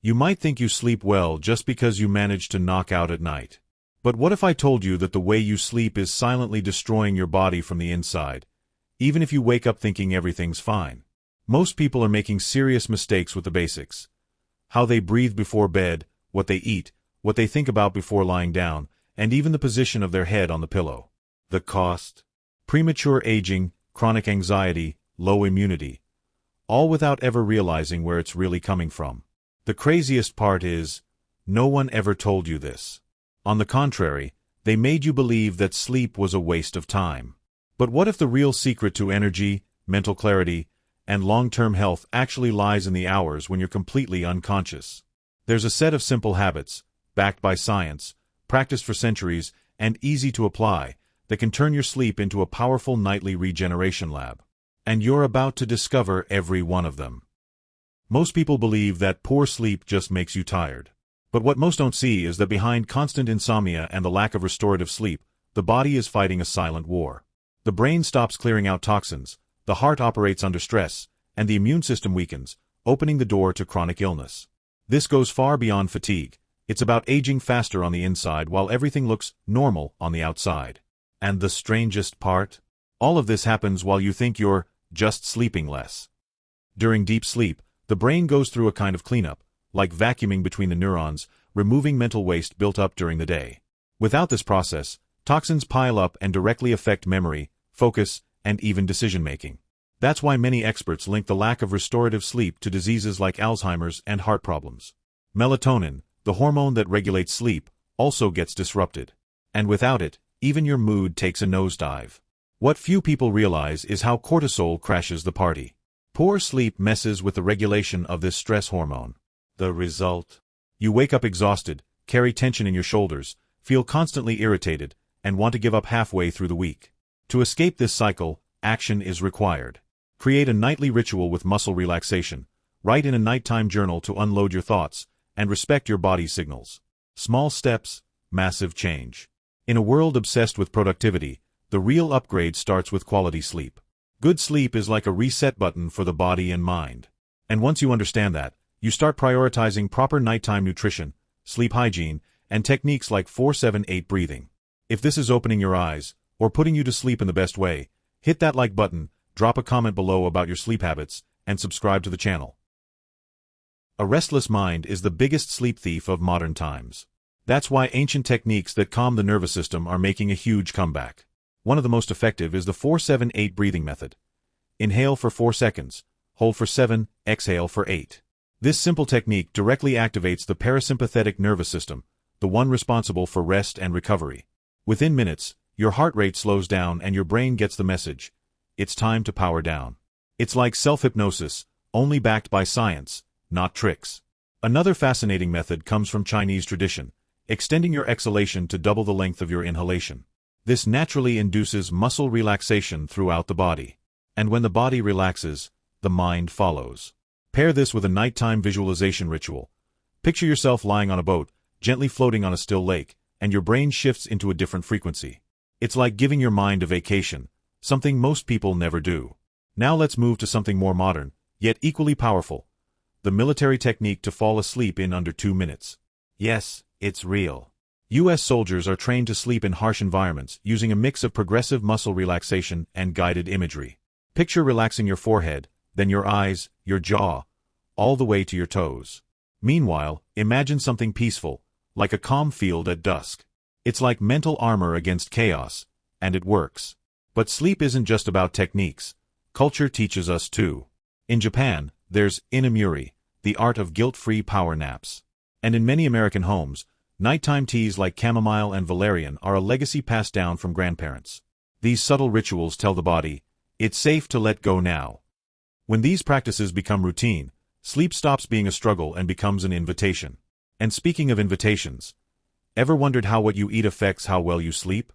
You might think you sleep well just because you manage to knock out at night. But what if I told you that the way you sleep is silently destroying your body from the inside, even if you wake up thinking everything's fine? Most people are making serious mistakes with the basics. How they breathe before bed, what they eat, what they think about before lying down, and even the position of their head on the pillow. The cost? Premature aging, chronic anxiety, low immunity. All without ever realizing where it's really coming from. The craziest part is, no one ever told you this. On the contrary, they made you believe that sleep was a waste of time. But what if the real secret to energy, mental clarity, and long-term health actually lies in the hours when you're completely unconscious? There's a set of simple habits, backed by science, practiced for centuries, and easy to apply, that can turn your sleep into a powerful nightly regeneration lab. And you're about to discover every one of them. Most people believe that poor sleep just makes you tired. But what most don't see is that behind constant insomnia and the lack of restorative sleep, the body is fighting a silent war. The brain stops clearing out toxins, the heart operates under stress, and the immune system weakens, opening the door to chronic illness. This goes far beyond fatigue. It's about aging faster on the inside while everything looks normal on the outside. And the strangest part? All of this happens while you think you're just sleeping less. During deep sleep, the brain goes through a kind of cleanup, like vacuuming between the neurons, removing mental waste built up during the day. Without this process, toxins pile up and directly affect memory, focus, and even decision-making. That's why many experts link the lack of restorative sleep to diseases like Alzheimer's and heart problems. Melatonin, the hormone that regulates sleep, also gets disrupted. And without it, even your mood takes a nosedive. What few people realize is how cortisol crashes the party. Poor sleep messes with the regulation of this stress hormone. The result? You wake up exhausted, carry tension in your shoulders, feel constantly irritated, and want to give up halfway through the week. To escape this cycle, action is required. Create a nightly ritual with muscle relaxation, write in a nighttime journal to unload your thoughts, and respect your body's signals. Small steps, massive change. In a world obsessed with productivity, the real upgrade starts with quality sleep. Good sleep is like a reset button for the body and mind. And once you understand that, you start prioritizing proper nighttime nutrition, sleep hygiene, and techniques like 4-7-8 breathing. If this is opening your eyes, or putting you to sleep in the best way, hit that like button, drop a comment below about your sleep habits, and subscribe to the channel. A restless mind is the biggest sleep thief of modern times. That's why ancient techniques that calm the nervous system are making a huge comeback. One of the most effective is the 4-7-8 breathing method. Inhale for 4 seconds, hold for 7, exhale for 8. This simple technique directly activates the parasympathetic nervous system, the one responsible for rest and recovery. Within minutes, your heart rate slows down and your brain gets the message. It's time to power down. It's like self-hypnosis, only backed by science, not tricks. Another fascinating method comes from Chinese tradition, extending your exhalation to double the length of your inhalation. This naturally induces muscle relaxation throughout the body. And when the body relaxes, the mind follows. Pair this with a nighttime visualization ritual. Picture yourself lying on a boat, gently floating on a still lake, and your brain shifts into a different frequency. It's like giving your mind a vacation, something most people never do. Now let's move to something more modern, yet equally powerful. The military technique to fall asleep in under 2 minutes. Yes, it's real. U.S. soldiers are trained to sleep in harsh environments using a mix of progressive muscle relaxation and guided imagery. Picture relaxing your forehead, then your eyes, your jaw, all the way to your toes. Meanwhile, imagine something peaceful, like a calm field at dusk. It's like mental armor against chaos, and it works. But sleep isn't just about techniques. Culture teaches us too. In Japan, there's inamuri, the art of guilt-free power naps. And in many American homes, nighttime teas like chamomile and valerian are a legacy passed down from grandparents. These subtle rituals tell the body, it's safe to let go now. When these practices become routine, sleep stops being a struggle and becomes an invitation. And speaking of invitations, ever wondered how what you eat affects how well you sleep?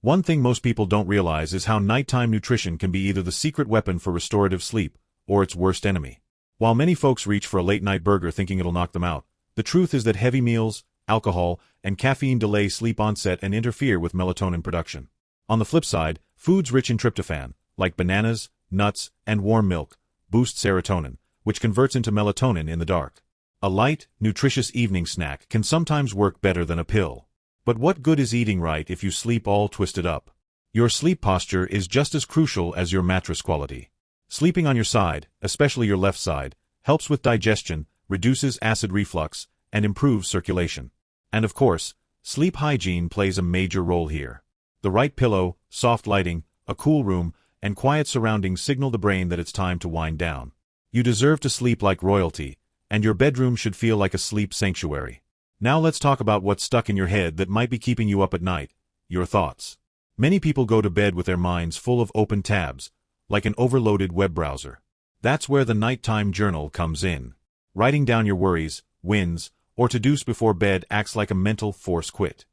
One thing most people don't realize is how nighttime nutrition can be either the secret weapon for restorative sleep, or its worst enemy. While many folks reach for a late-night burger thinking it'll knock them out, the truth is that heavy meals, alcohol, and caffeine delay sleep onset and interfere with melatonin production. On the flip side, foods rich in tryptophan, like bananas, nuts, and warm milk, boost serotonin, which converts into melatonin in the dark. A light, nutritious evening snack can sometimes work better than a pill. But what good is eating right if you sleep all twisted up? Your sleep posture is just as crucial as your mattress quality. Sleeping on your side, especially your left side, helps with digestion, reduces acid reflux, and improves circulation. And of course, sleep hygiene plays a major role here. The right pillow, soft lighting, a cool room, and quiet surroundings signal the brain that it's time to wind down. You deserve to sleep like royalty, and your bedroom should feel like a sleep sanctuary. Now let's talk about what's stuck in your head that might be keeping you up at night: your thoughts. Many people go to bed with their minds full of open tabs, like an overloaded web browser. That's where the nighttime journal comes in. Writing down your worries, wins, or to-dos before bed acts like a mental force quit.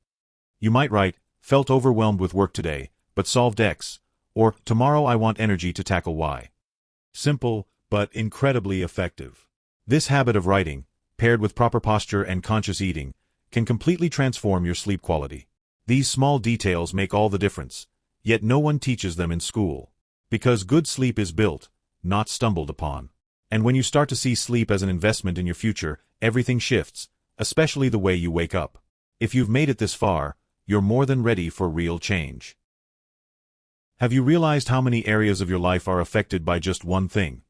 You might write, "Felt overwhelmed with work today, but solved X," or "Tomorrow I want energy to tackle Y." Simple, but incredibly effective. This habit of writing, paired with proper posture and conscious eating, can completely transform your sleep quality. These small details make all the difference, yet no one teaches them in school. Because good sleep is built, not stumbled upon. And when you start to see sleep as an investment in your future, everything shifts, especially the way you wake up. If you've made it this far, you're more than ready for real change. Have you realized how many areas of your life are affected by just one thing?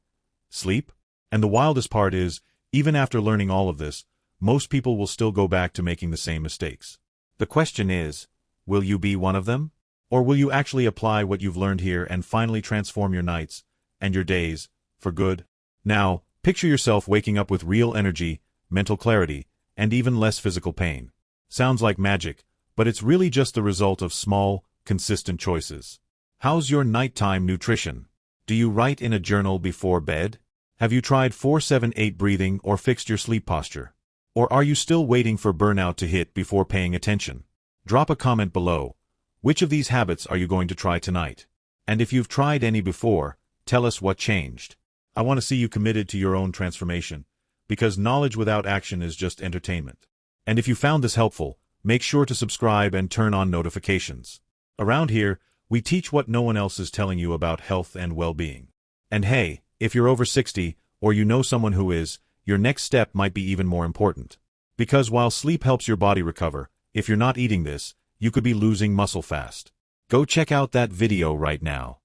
Sleep? And the wildest part is, even after learning all of this, most people will still go back to making the same mistakes. The question is, will you be one of them? Or will you actually apply what you've learned here and finally transform your nights, and your days, for good? Now, picture yourself waking up with real energy, mental clarity, and even less physical pain. Sounds like magic, but it's really just the result of small, consistent choices. How's your nighttime nutrition? Do you write in a journal before bed? Have you tried 4-7-8 breathing or fixed your sleep posture? Or are you still waiting for burnout to hit before paying attention? Drop a comment below. Which of these habits are you going to try tonight? And if you've tried any before, tell us what changed. I want to see you committed to your own transformation, because knowledge without action is just entertainment. And if you found this helpful, make sure to subscribe and turn on notifications. Around here, we teach what no one else is telling you about health and well-being. And hey, if you're over 60, or you know someone who is, your next step might be even more important. Because while sleep helps your body recover, if you're not eating this, you could be losing muscle fast. Go check out that video right now.